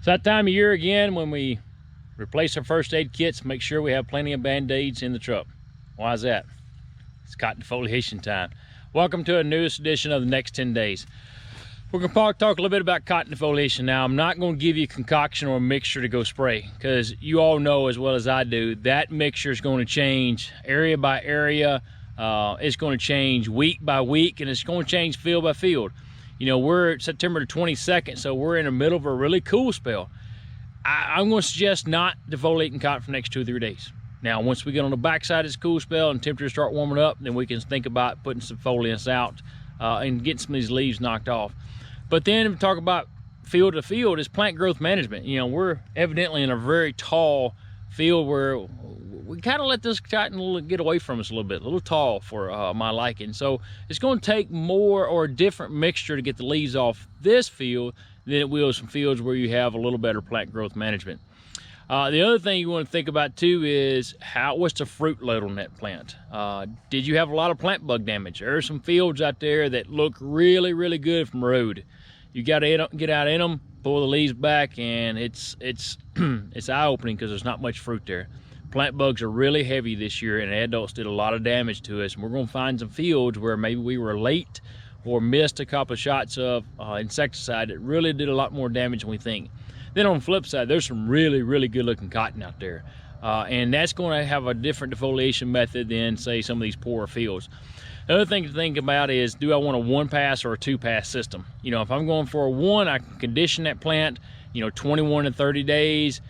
that time of year again when we replace our first aid kits, make sure we have plenty of band-aids in the truck. Why is that? It's cotton defoliation time. Welcome to a newest edition of the next 10 days. We're going to talk a little bit about cotton defoliation. Now, I'm not going to give you a concoction or a mixture to go spray, because you all know as well as I do that mixture is going to change area by area. It's going to change week by week, and it's going to change field by field. You know, we're September the 22nd, so we're in the middle of a really cool spell. I'm going to suggest not defoliating cotton for the next 2 or 3 days. Now, once we get on the backside of this cool spell and temperatures start warming up, then we can think about putting some foliants out and getting some of these leaves knocked off. But then if we talk about field to field, is plant growth management. You know, we're evidently in a very tall field where we kind of let this cotton get away from us a little tall for my liking. So it's going to take more or a different mixture to get the leaves off this field than it will some fields where you have a little better plant growth management. The other thing you want to think about too is what's the fruit load on that plant? Did you have a lot of plant bug damage? There are some fields out there that look really, really good from road. You got to get out in them, pull the leaves back, and it's eye-opening because there's not much fruit there. Plant bugs are really heavy this year, and adults did a lot of damage to us. And we're going to find some fields where maybe we were late or missed a couple of shots of insecticide that really did a lot more damage than we think. Then on the flip side, there's some really, really good looking cotton out there. And that's going to have a different defoliation method than, say, some of these poorer fields. The other thing to think about is, do I want a 1-pass or a 2-pass system? You know, if I'm going for a 1, I can condition that plant, you know, 21 to 30 days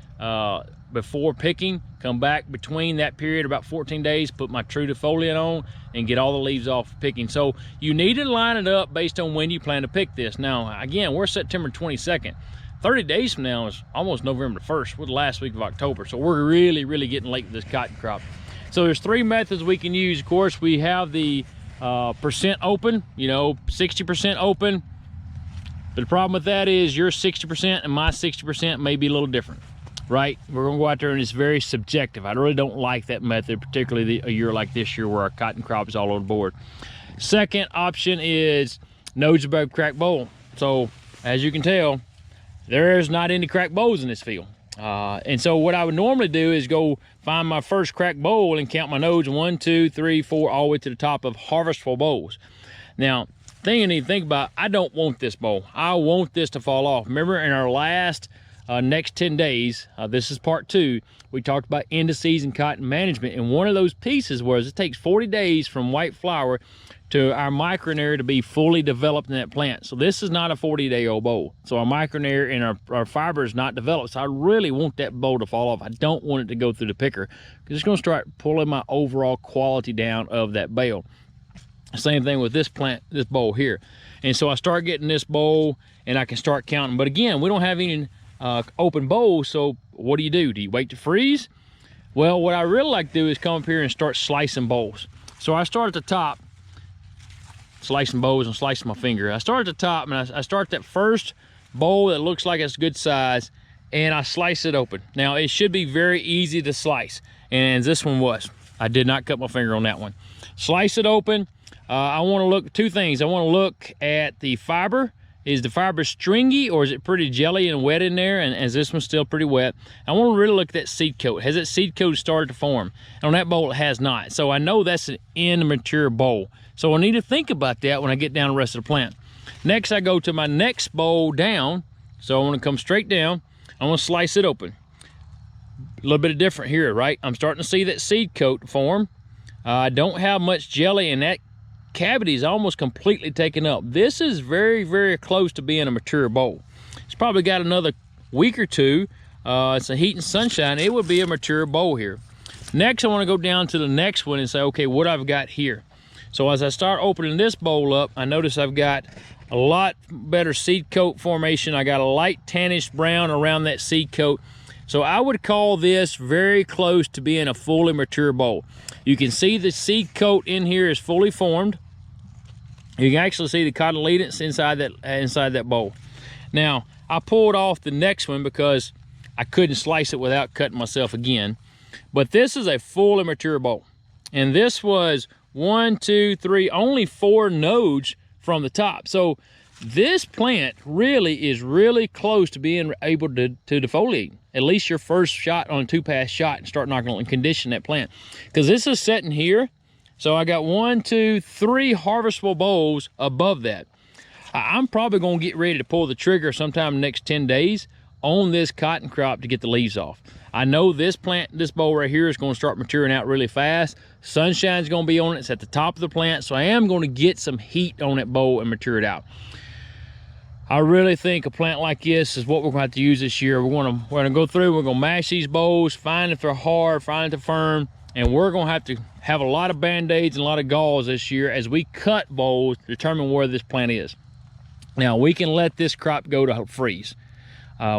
before picking, come back between that period, about 14 days, put my true defoliant on and get all the leaves off picking. So you need to line it up based on when you plan to pick this. Now, again, we're September 22nd. 30 days from now is almost November the 1st. We're the last week of October. So we're really, really getting late with this cotton crop. So there's 3 methods we can use. Of course, we have the percent open, you know, 60% open. But the problem with that is your 60% and my 60% may be a little different, right? We're gonna go out there and it's very subjective. I really don't like that method, particularly a year like this year where our cotton crop is all over the board. Second option is nodes above cracked bowl. So as you can tell, there's not any cracked bowls in this field. And so what I would normally do is go find my first cracked bowl and count my nodes 1, 2, 3, 4, all the way to the top of harvestable bowls. Now, thing you need to think about, I don't want this bowl. I want this to fall off. Remember in our last next 10 days, this is part 2, we talked about end of season cotton management. And one of those pieces was it takes 40 days from white flower to our micronair to be fully developed in that plant. So this is not a 40-day-old bowl. So our micronair and our fiber is not developed. So I really want that bowl to fall off. I don't want it to go through the picker because it's going to start pulling my overall quality down of that bale. Same thing with this plant, this bowl here. And so I start getting this bowl and I can start counting. But again, we don't have any open bowls. So what do you do? Do you wait to freeze? Well, what I really like to do is come up here and start slicing bowls. So I start at the top, slicing bowls and slicing my finger. I start at the top and I start that first bowl that looks like it's good size and I slice it open. Now it should be very easy to slice, and this one was. I did not cut my finger on that one. Slice it open. I want to look at 2 things. I want to look at the fiber. Is the fiber stringy or is it pretty jelly and wet in there? And as this one's still pretty wet, I want to really look at that seed coat. Has that seed coat started to form? And on that bowl, it has not. So I know that's an immature bowl. So I need to think about that when I get down the rest of the plant. Next, I go to my next bowl down. So I want to come straight down. I want to slice it open. A little bit of different here, right? I'm starting to see that seed coat form. I don't have much jelly, and that cavity is almost completely taken up. This is very, very close to being a mature bowl. It's probably got another week or 2. It's a heat and sunshine. It would be a mature bowl here. Next, I want to go down to the next one and say, okay, what I've got here. So as I start opening this bowl up, I notice I've got a lot better seed coat formation. I got a light tannish brown around that seed coat. So I would call this very close to being a fully mature bowl. You can see the seed coat in here is fully formed. You can actually see the cotyledons inside that bowl. Now, I pulled off the next one because I couldn't slice it without cutting myself again. But this is a fully mature bowl. And this was 1, 2, 3, only 4 nodes from the top. So this plant really is really close to being able to defoliate. At least your first shot on a 2-pass shot, and start knocking and condition that plant. Because this is sitting here. So I got 1, 2, 3 harvestable bowls above that. I'm probably gonna get ready to pull the trigger sometime in the next 10 days on this cotton crop to get the leaves off. I know this plant, this bowl right here, is gonna start maturing out really fast. Sunshine's gonna be on it, it's at the top of the plant. So I am gonna get some heat on that bowl and mature it out. I really think a plant like this is what we're gonna have to use this year. We're gonna go through, we're gonna mash these bowls, find if they're hard, find if they're firm, and we're gonna have to have a lot of band-aids and a lot of gauze this year as we cut bowls to determine where this plant is. Now, we can let this crop go to freeze.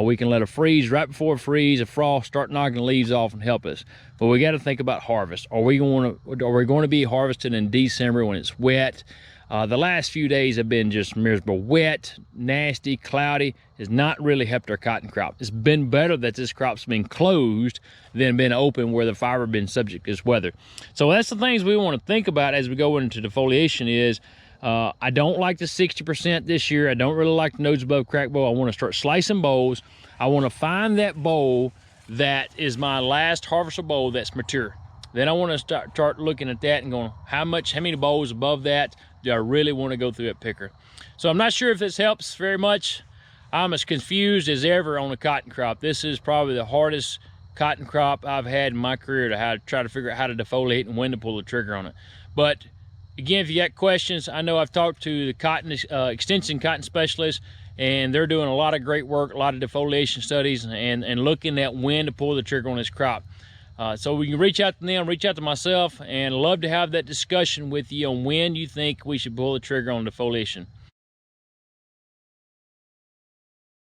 We can let it freeze right before it freeze, a frost, start knocking the leaves off and help us. But we got to think about harvest. Are we going to be harvested in December when it's wet? The last few days have been just miserable. Wet, nasty, cloudy. Has not really helped our cotton crop. It's been better that this crop's been closed than been open where the fiber been subject to this weather. So that's the things we want to think about as we go into defoliation is, I don't like the 60% this year. I don't really like the nose above crack bowl. I want to start slicing bowls. I want to find that bowl that is my last harvestable bowl that's mature. Then I want to start looking at that and going, how many bowls above that do I really want to go through that picker? So I'm not sure if this helps very much. I'm as confused as ever on the cotton crop. This is probably the hardest cotton crop I've had in my career to try to figure out how to defoliate and when to pull the trigger on it. But again, if you got questions, I know I've talked to the cotton extension cotton specialists, and they're doing a lot of great work, a lot of defoliation studies, and looking at when to pull the trigger on this crop. So we can reach out to them, reach out to myself, and love to have that discussion with you on when you think we should pull the trigger on defoliation.